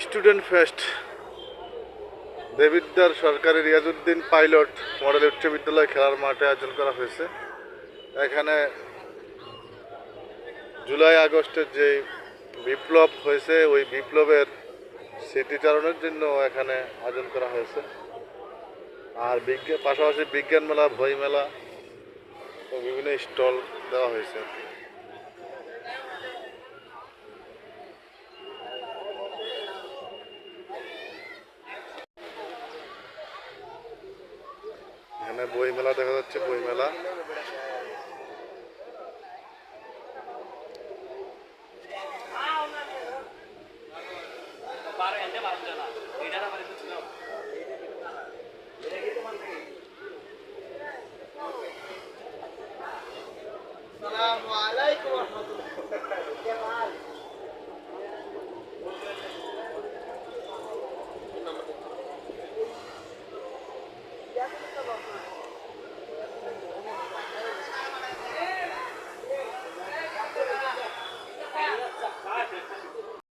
Student fest Debidwar সরকারি Riazuddin pilot model উচ্চ বিদ্যালয় খেলার মাঠে আয়োজন করা হয়েছে। এখানে জুলাই আগস্টের যে বিপ্লব হয়েছে ওই বিপ্লবের স্মৃতিচারণের জন্য এখানে আয়োজন করা হয়েছে। আর পাশাপাশি বিজ্ঞান মেলা, বই মেলা ও বিভিন্ন স্টল দেওয়া হয়েছে। এখানে বই মেলা দেখা যাচ্ছে, বই মেলা।